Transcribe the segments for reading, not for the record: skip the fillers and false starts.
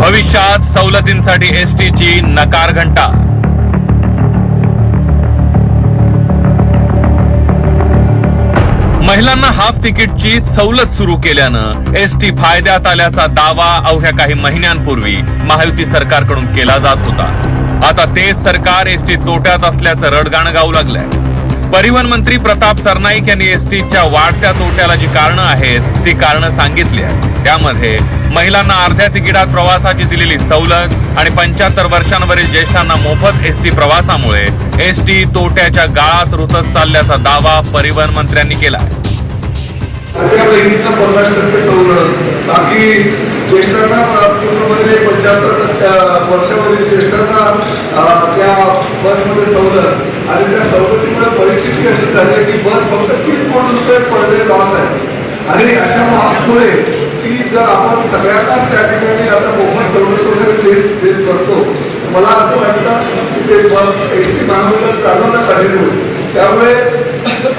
भविष्यात सवलतींसाठी एसटीची नकार घंटा। महिलांना हाफ तिकीटची सवलत सुरू केल्यानं एसटी फायद्यात आल्याचा दावा अवघ्या काही महिन्यांपूर्वी महायुती सरकारकडून केला जात होता। आता तेच सरकार एसटी तोट्यात असल्याचं रडगाणं गाऊ लागलंय। परिवहन मंत्री प्रताप सरनाईक यांनी एसटीच्या वाढत्या तोट्याला जी कारणं आहेत ती कारणं सांगितली आहेत। त्यामध्ये महिलांना अर्ध्या तिकिटात प्रवासाची दिलेली सवलत आणि 75 वर्षांवरील ज्येष्ठांना मोफत एसटी प्रवासामुळे एसटी तोट्याच्या गाळात रुतत चालल्याचा दावा परिवहन मंत्र्यांनी केला आहे। बाकी ज्येष्ठांना पूर्णपणे 75 वर्षावरील ज्येष्ठांना त्या बसमध्ये सवलत आणि त्या सवलतीमुळे परिस्थिती अशी झाली की बस फक्त 3 कोटी रुपये पर डे लॉस आहे। आणि अशा लॉसमुळे की जर आपण सगळ्यांनाच त्या ठिकाणी आता मोफत सवलत वगैरे देत बसतो, मला असं वाटतं की ते बस एसटी महामंडळ चालवणं कठीण होईल। त्यामुळे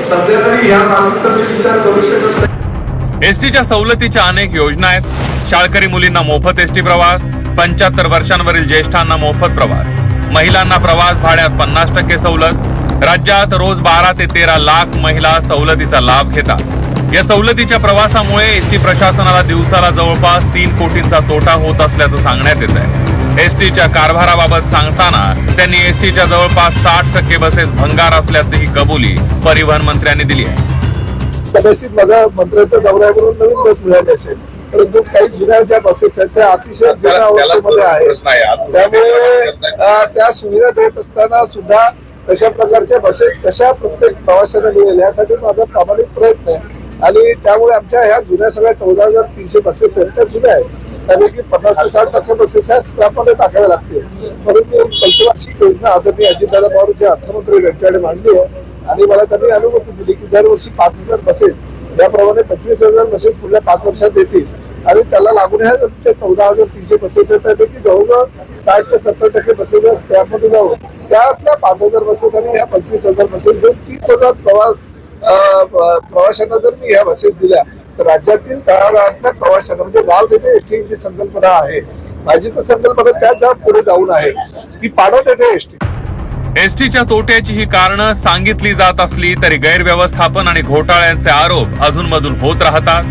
सध्या तरी ह्या बाबतीचा मी विचार करू शकत नाही। एसटीच्या सवलतीच्या अनेक योजना आहेत। शाळकरी मुलींना मोफत एसटी प्रवास, 75 वर्षांवरील ज्येष्ठांना मोफत प्रवास, महिलांना प्रवास भाड्यात 50% सवलत। राज्यात रोज 12 ते 13 लाख महिला सवलतीचा लाभ घेतात। या सवलतीच्या प्रवासामुळे एसटी प्रशासनाला दिवसाला जवळपास 3 कोटींचा तोटा होत असल्याचं सांगण्यात येत आहे। एसटीच्या कारभाराबाबत सांगताना त्यांनी एसटीच्या जवळपास 60% बसेस भंगार असल्याची कबुली परिवहन मंत्र्यांनी दिली आहे। कदाचित मला मंत्र्यांच्या दौऱ्यावरून नवीन बस मिळाली असेल, परंतु काही जुन्या ज्या बसेस आहेत त्या अतिशय जुन्या अवस्थेमध्ये आहेत। त्यामुळे त्या सुविधा देत असताना सुद्धा कशा प्रकारच्या बसेस कशा प्रत्येक प्रवाशांना मिळेल यासाठी माझा प्रामाणिक प्रयत्न आहे। आणि त्यामुळे आमच्या ह्या जुन्या सगळ्या 14,300 बसेस आहेत त्या जुन्या आहेत। त्यापैकी 50 ते 60% बसेस ह्या स्क्रॅपमध्ये टाकाव्या लागतील। परंतु पंचवार्षिक योजना आदरणीय अजितदादा पवार जे अर्थमंत्री यांच्याकडे मांडली आहे आणि मला त्यांनी अनुमती दिली की दरवर्षी 5,000 बसेस याप्रमाणे 25,000 बसेस पुढल्या 5 वर्षात देतील। आणि त्याला लागून ह्या 14,300 बसेस आहेत त्यापैकी जवळजवळ 60 ते 70% बसेस त्यामध्ये जाऊन त्यातल्या 5,000 बसेस आणि ह्या 25,000 बसेस घेऊन 30,000 प्रवाशांना जर मी ह्या बसेस दिल्या तर राज्यातील तळागाळातल्या प्रवाशांना म्हणजे गाव येथे एसटी जी संकल्पना आहे माझी तर संकल्पना त्याच जात पुढे जाऊन आहे की पाडत येते एसटी। एसटीच्या तोट्याची ही कारणं सांगितली जात असली तरी गैरव्यवस्थापन आणि घोटाळ्यांचे आरोप अधूनमधून होत राहतात।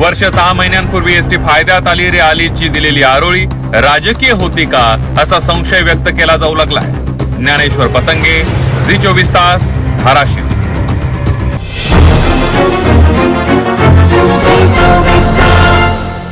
वर्ष 6 महिन्यांपूर्वी एसटी फायद्यात आलीची दिलेली आरोळी राजकीय होती का असा संशय व्यक्त केला जाऊ लागलाय। ज्ञानेश्वर पतंगे, झी 24 तास, धाराशिव।